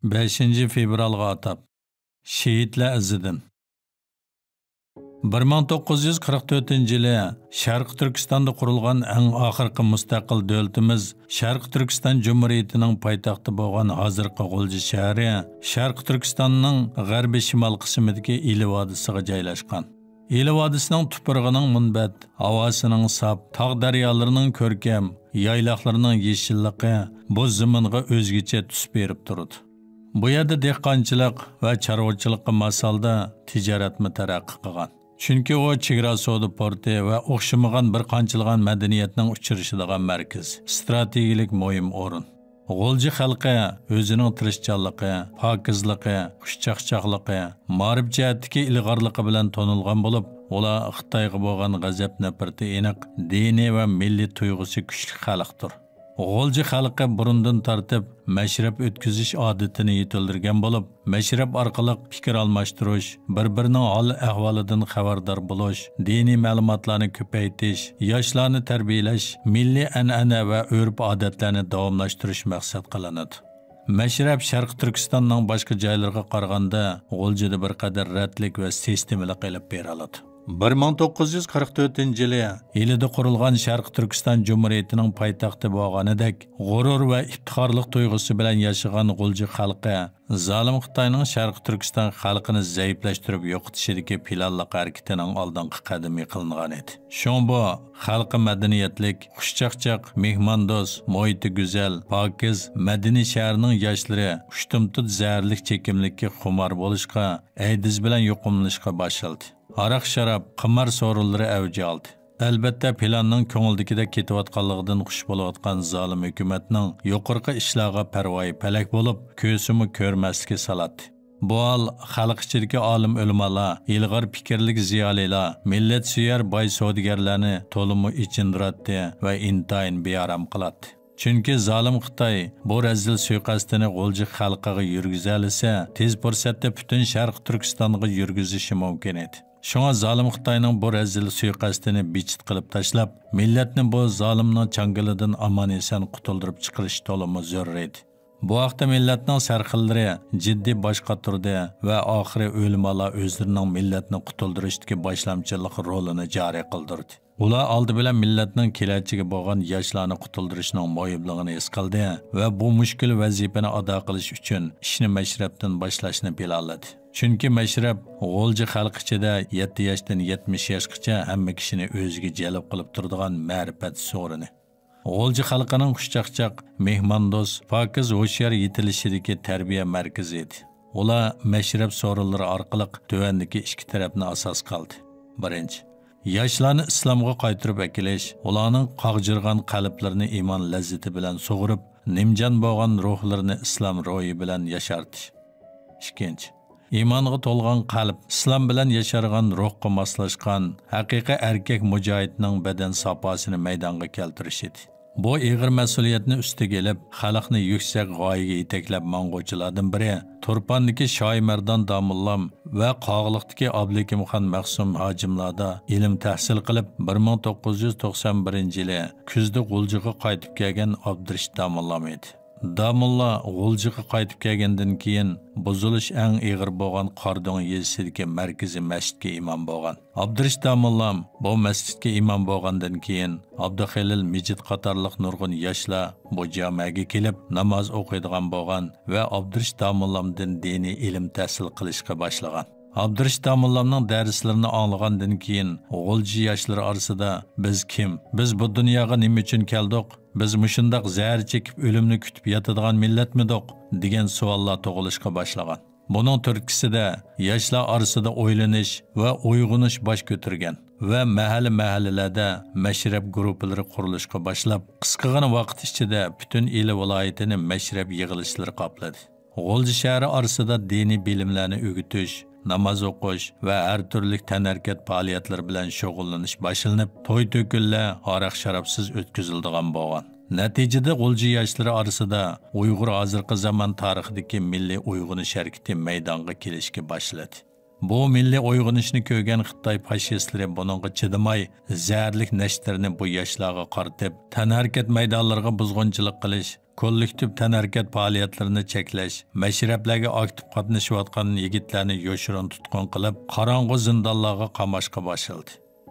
5 fevralga atab Şehitler izidan 1944-yili Sharq Turkistonda qurilgan eng oxirgi mustaqil davlatimiz Sharq Turkiston Cumhuriyetining poytaxti bo'lgan hozirgi G'o'lji shahri Sharq Turkistonning g'arbiy shimol qismidagi Ili vodiysiga joylashgan. Ili vodiysining tuprog'ining munbat, havosining saf, tog' daryolarining ko'rkam, yayloqlarining yeshilligi bu zaminga o'zgacha tus berib turadi. Bu yerda dehqonchilik va chorvachilikqa masalda tijoratmi taraqqiy qilgan. Chunki o chegara savdo porti va o'xshamagan bir qanchilgan madaniyatning uchrashadigan markaz, strategik muhim o'rin. G'o'lji xalqi o'zining tirishchanligi, pokizligi, xushchaqchaqligi, ma'rif jihatdagi ilg'orligi bilan tonilgan bo'lib, ular Xitoyga bo'lgan g'azab nafrati aniq, diniy va milliy tuyg'usi kuchli xalqdir. G'o'lji xalqi burundan tartib mashrab o'tkazish odatini yetildirgan bo'lib, mashrab orqali fikr almashtirish, bir-birining hol ahvolidan xabardor bo'lish, diniy ma'lumotlarni ko'paytirish, yoshlarni tarbiyalash, milliy an'ana va urf-odatlarni davomlashtirish maqsad qilinadi. Mashrab Sharq Turkistonning boshqa joylariga qaraganda G'o'ljida bir qadar ratlik va sistemalik qilib beriladi. 1944-yili Ilida qurilgan Sharq Turkiston Cumhuriyetining poytaxti bo'lganidek, g'urur va iftixorlik tuyg'usi bilan yashagan G'o'lji xalqi zalim Xitoyning Sharq Turkiston xalqini zaiflashtirib yo'qotishidagi planliq harakatining oldingi qadami qilingan edi. Shun bu xalqi madaniyatlik, xushchaqchaq, mehmondo'st, muhiti go'zal, pokiz, madaniy shaharning yoshlari ushtumtut zararlik chekimlikka xumor bo'lishga, aydiz bilan yuqumlanishga boshladi. Aroq sharob, qimor so'rinlari avj oldi. Albatta planning ko'ngildagida ketayotganligidan xush bo'layotgan zolim hukumatning yuqorqi ishlarga parvoyi palak bo'lib, ko'simi ko'rmasligi salati. Bu hol xalq ichidagi olim ulamolar, ilg'or fikrlik ziyolilar, millat suyar boy savdogarlarni to'limi ichindiratdi va intayin bearam qiladi. Chunki zolim Xitoy bu razil suiqasdini G'o'lji xalqiga yurgizalisa, tez fursatda butun Sharq Turkistonga yurgizishi mumkin edi. Şuna zalim Xitoyning bu razil suiqasdini bichit qilib tashlab, millatni bu zolimning changilidan amon-eson qutuldirib chiqarish to'limi zarur edi. Bu vaqtda millatning sarxillari jiddiy bosh qotirdi va oxiri o'limalar o'zlarining millatni qutuldirishdagi boshlamchilik rolini joriy qildirdi. Ular oldi bilan millatning kelajagi bo'lgan yoshlarni qutuldirishning muhimligini his qildi va bu mushkul vazifani ado qilish uchun ishni mashrabdan boshlashni planladi. Chunki mashrab G'o'lji xalq ichida 7 yoshdan 70 yoshgacha hamma kishini o'ziga jalb qilib turadigan ma'rifat so'rini. G'o'lji xalqining xushchaqchaq, mehmondo'st, pokiz, ho'shyor yetilishidagi tarbiya markazi edi. Ular mashrab so'rinlari orqali tuvandagi ikki tarafni asos qildi. Birinchi, yoshlarni islomga qaytarib akilish, ularning qog'jirgan qalblarini iymon lazzati bilan sug'urib, nimjon bo'lgan ruhlarini islom ro'yi bilan yashartish. Ikkinchi, İmanğa to'lgan qalb, islom bilan yashargan ruhga moslashgan haqiqiy erkak mujohidning badan safosini maydonga keltirish edi. Bu ig'ir mas'uliyatni ustiga olib, xalqni yuksak g'oyaga yetaklab mang'uvchilardan biri Turpondagi Shoimardon Domullam va Qog'liqdagi Abdulkimxon Maqsum hojimlarda ilm tahsil qilib, 1991-yili kuzda G'o'ljiga qaytib kelgan Abdurish Domullam edi. Damulla G'o'ljiga qaytib kelgandan keyin buzilish eng ig'ir bo'lgan Qordon yezisidagi markaziy masjidga imom bo'lgan. Abdurish Damullam bu masjidga imom bo'lgandan keyin Abduxalil Mijid qatorliq nurg'un yoshlar bu jamiyaga kelib namoz o'qiydigan bo'lgan va Abdurish Damullamdan diniy ilm tahsil qilishga boshlagan. Abdurish Damullamning darslarini anglagandan keyin G'o'lji yoshlari orasida biz kim? Biz bu dunyoga nima uchun keldik? Biz mushundaq zahar chekib o'limni kutib yotadigan millatmidik degan savollar tug'ilishga boshlagan. Buning turtkisida yoshlar orasida o'ylanish va uyg'unish bosh ko'targan va mahallalarda mashrab guruhlari qurilishga boshlab, qisqagina vaqt ichida butun Ili viloyatini mashrab yig'ilishlari qopladi. G'o'lji shahri orasida diniy bilimlarni o'rgatish, namoz o'qish va har turli tanarkat faoliyatlari bilan shug'ullanish boshlanib, to'y-to'kinlar aroq sharobsiz o'tkaziladigan bo'lgan. Natijada G'o'lji yoshlari orasida Uyg'ur hozirgi zamon tarixidagi milliy uyg'unish harakati maydonga kelishga boshladi. Bu milliy uyg'unishni ko'rgan Xitoy fashistlari buningga chidamay, zararlik nashrlarni bu yoshlarga qaratib, tanharakat maydonlariga buzg'unchilik qilish, kollektiv tanharakat faoliyatlarini cheklash, mashrablarga aktiv qatnashayotgan yigitlarni yoshirin tutqun qilib, qorong'u zindonlarga qamashga boshladi.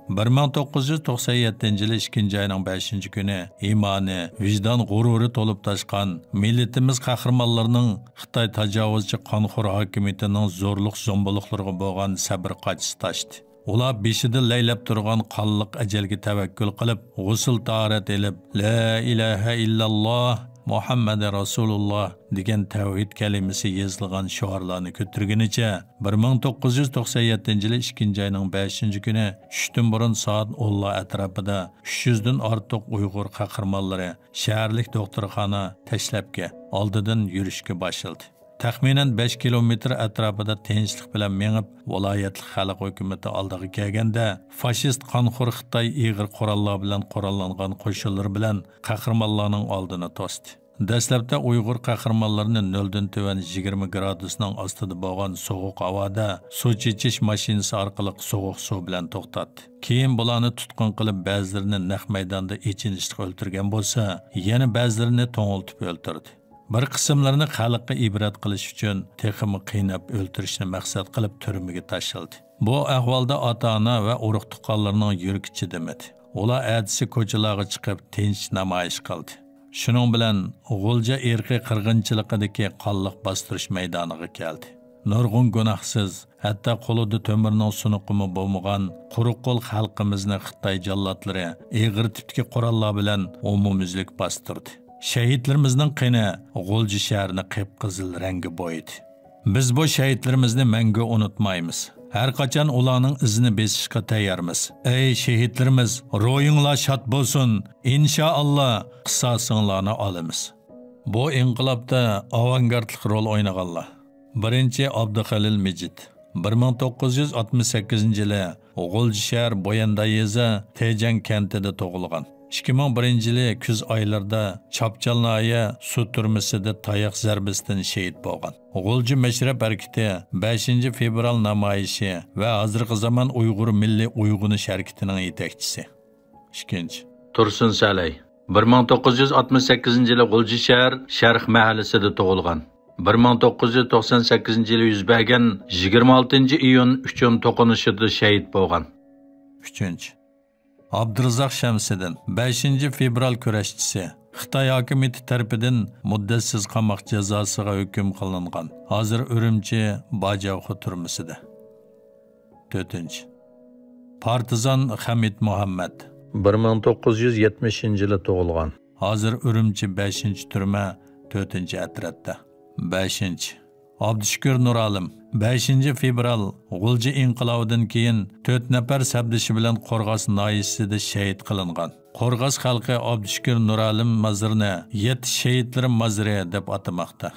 1997 yılı 2. ayının 5. günü imani, vicdan gururu tolup taşkan milletimiz kahramanlarının Xitay tacavuzcu qonxo'r hakimiyetining zo'rliq zo'mbiliklarga bo'lgan sabr qachisi taşdı. Ular beshida laylab turgan qonliq ajalga tavakkul qilib, g'usl tahorat elib, la ilaha illalloh Muhammad Rasulullah degan tavhid kalimasi yozilgan shiorlarni ko'targunicha 1997 yılı 2. ayının 5. günü tushdan burun soat 10 atrofida 300 dan ortiq Uyg'ur qahramonlari shaharlik doktorxona tashlabga oldidan yurishga boshladi. Taxminan 5 kilometr atrofida tinchlik bilan mengib, viloyatlik xalq hukumati oldiga kelganda, fashist qonxo'r Xitoy ig'ir qurollar bilan qurollangan qo'shinlar bilan qahramonlarning oldini to'sdi. Dastlabda Uyg'ur qahramonlarini 0 dan tuvan 20 gradusning ostida bo'lgan sovuq havoda suv chechish mashinasi orqali sovuq suv bilan to'xtatdi. Keyin bularni tutqun qilib, ba'zilarini naq maydonda ichinishlik o'ltirgan bo'lsa, yana ba'zilarini to'ng'iltib o'ltirdi. Bir qismlarini xalqqa ibrat qilish uchun texmi qiynab o'ltirishni maqsad qilib turmaga tashildi. Bu ahvolda ota-ona va urug' tuqqanlarning yuragi chidamadi. Ular adisi ko'chalarga chiqib tinch namoyish qildi. Shuning bilan G'ulja irqiy qirg'inchiligidagi qonliq bostirish maydoniga keldi. Nurg'un gunohsiz, hatto qo'lida to'mirning sunuqimi bo'lmagan quruq qo'l xalqimizni Xitoy jallotlari ig'ir tipdagi qurollar bilan umumyuzlik bostirdi. Şehitlerimizden qini G'ulji shahrini qip-qizil rangi bo'yidi. Biz bu shehitlarimizni mangu unutmaymiz. Her qachon ularning izini besishga tayyormiz. Ey shehitlarimiz, ro'yinglar shod bo'lsin. İnşallah qisosinglarni olamiz. Bu inqilobda avangardlik rol o'ynaganlar. Birinchi Abduxalil Mijit 1968 yılı G'ulji shahar Boyanda yezi Tejan kentida tug'ilgan. 2001 yılı kuz aylarda Chapchalnoya suv turmisida tayoq zarbisidan shahid bo'lgan. G'ulji mashrab harakati 5 fevral namoyishi va hozirgi zamon Uyg'ur milliy uyg'unish harakatining yetakchisi. 2. Tursun Salay 1968 yılı G'ulji shahar Sharq mahallasida tug'ilgan. 1998 yılı yuz bergan 26 iyun 3 to'qinishida shahid bo'lgan. 3. Abdurazaq Shamsiddin 5 fevral kurashchisi Xitoy hokimiyati tarafidan muddatsiz qamoq jazosiga hukm qilingan. Hozir Urumchi Bajavxo turmisida. 4. Partizan Hamid Muhammad 1970 yılı tug'ilgan. Hozir Urumchi 5 turma 4 atratda. 5. Abdushukur Nuralim 5 fevral G'ulji inqilobidan keyin 4 nafar sabdishi bilan Qo'rg'os noyisida shahid qilingan. Qo'rg'os xalqi Abdushukur Nuralim mazrini 7 shahidlar mazri deb atamoqda.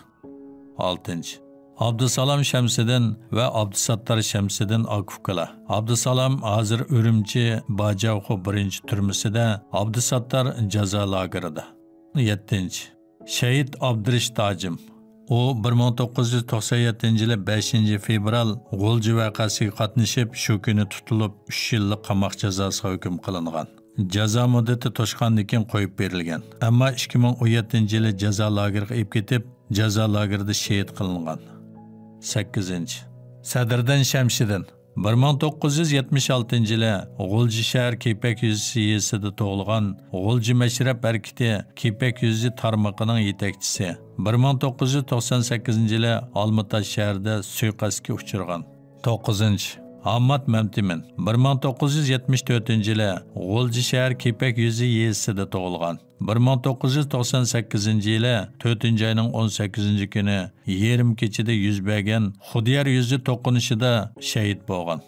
6. Abdusalom Shamsiddin va Abdusattar Shamsiddin Akufkala. Abdusalom hozir Urumchi Bajavxo 1 turmisida, Abdusattar jazo lagerida. 7. Shahid Abdurish Tojim O 1997 yılı 5 fevral G'ulji vaqasiga qatnashib, shu kuni tutilib 3 yillik qamoq jazosiga hukm qilingan. Jazo muddati to'shqandan keyin qo'yib berilgan. Ammo 2017 yılı jazo lageriga olib ketib, jazo lagerida shahid qilingan. 8. Sadriddin Shamsiddin 1976 yılı G'ulji shahar Kipek Yüzü yezisida tug'ilgan. G'ulji mashrab harakati Kipek Yüzü tarmoqining yetakchisi. 1998 yılı Almataş shahrida suiqasdga uchirgan. 9. Ahmad Mamtimin 1974 yılı G'ulji shahar Kipek Yüzü yezisida tug'ilgan. 1998 yılı 4 ayının 18 günü yerim keçide yüz bergan Xudiyar yüzü to'qinishida shahid bo'lgan.